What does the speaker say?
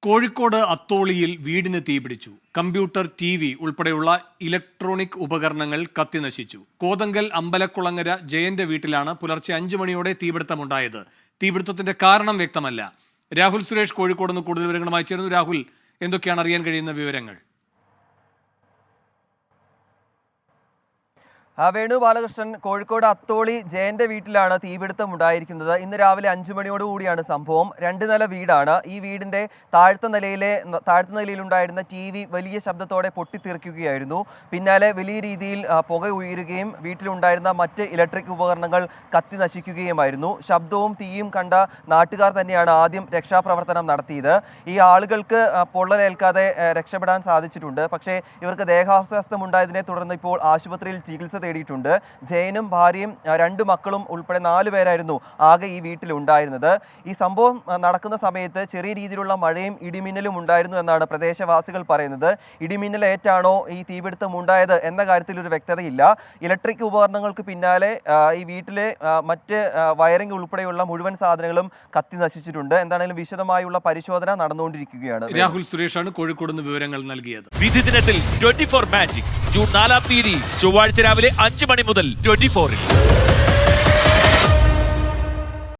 കോഴിക്കോട് അത്തോളിയിൽ വീടിന് തീപിടിച്ചു. Computer, TV ഉൾപ്പെടെയുള്ള ഇലക്ട്രോണിക് ഉപകരണങ്ങൾ കത്തിനശിച്ചു. കോതങ്കൽ അമ്പലക്കുളങ്ങര ജയന്റെ വീട്ടിലാണ് പുലർച്ചെ 5 മണിയോടെ തീപിടുത്തമുണ്ടായത്. തീപിടുത്തത്തിന്റെ കാരണം വ്യക്തമല്ല. രാഹുൽ സുരേഷ് കോഴിക്കോട് നിന്ന് കൂടുതൽ വിവരങ്ങളുമായി ചേരുന്നു. രാഹുൽ, എന്തൊക്കെയാണ് അറിയാൻ കഴിയുന്ന വിവരങ്ങൾ? വേണു ബാലകൃഷ്ണൻ, കോഴിക്കോട് അത്തോളി ജയന്റെ വീട്ടിലാണ് തീപിടുത്തം ഉണ്ടായിരിക്കുന്നത്. ഇന്ന് രാവിലെ 5 മണിയോടുകൂടിയാണ് സംഭവം. 2 നില വീടാണ്. ഈ വീടിന്റെ താഴത്തെ നിലയിലുണ്ടായിരുന്ന TV വലിയ ശബ്ദത്തോടെ പൊട്ടിത്തെറിക്കുകയായിരുന്നു. പിന്നാലെ വലിയ രീതിയിൽ പുക ഉയരുകയും വീട്ടിലുണ്ടായിരുന്ന മറ്റ് ഇലക്ട്രിക് ഉപകരണങ്ങൾ കത്തി നശിക്കുകയുമായിരുന്നു. ശബ്ദവും തീയും കണ്ട നാട്ടുകാർ തന്നെയാണ് ആദ്യം രക്ഷാപ്രവർത്തനം നടത്തിയത്. ഈ ആളുകൾക്ക് പൊള്ളലേൽക്കാതെ രക്ഷപ്പെടാൻ സാധിച്ചിട്ടുണ്ട്. പക്ഷേ ഇവർക്ക് ദേഹാസ്വാസ്ഥ്യമുണ്ടായതിനെ തുടർന്ന് ഇപ്പോൾ ആശുപത്രിയിൽ ചികിത്സ തേടിയിട്ടുണ്ട്. ജയനും ഭാര്യയും 2 മക്കളും ഉൾപ്പെടെ 4 പേരായിരുന്നു ആകെ ഈ വീട്ടിലുണ്ടായിരുന്നത്. ഈ സംഭവം നടക്കുന്ന സമയത്ത് ചെറിയ രീതിയിലുള്ള മഴയും ഇടിമിന്നലും ഉണ്ടായിരുന്നു എന്നാണ് പ്രദേശവാസികൾ പറയുന്നത്. ഇടിമിന്നലേറ്റാണോ ഈ തീപിടുത്തം ഉണ്ടായത് എന്ന കാര്യത്തിൽ ഒരു വ്യക്തതയില്ല. ഇലക്ട്രിക് ഉപകരണങ്ങൾക്ക് പിന്നാലെ ഈ വീട്ടിലെ മറ്റ് വയറിംഗ് ഉൾപ്പെടെയുള്ള മുഴുവൻ സാധനങ്ങളും കത്തി നശിച്ചിട്ടുണ്ട്. എന്താണെങ്കിലും വിശദമായുള്ള പരിശോധന നടന്നുകൊണ്ടിരിക്കുകയാണ്. രാഹുൽ സുരേഷാണ് കോഴിക്കോട് നിന്ന് വിവരങ്ങൾ നൽകിയത്. വിധി ദിനത്തിൽ 24 മാജിക് ജൂൺ 4 ചൊവ്വാഴ്ച രാവിലെ 5 മണി മുതൽ 24-ൽ.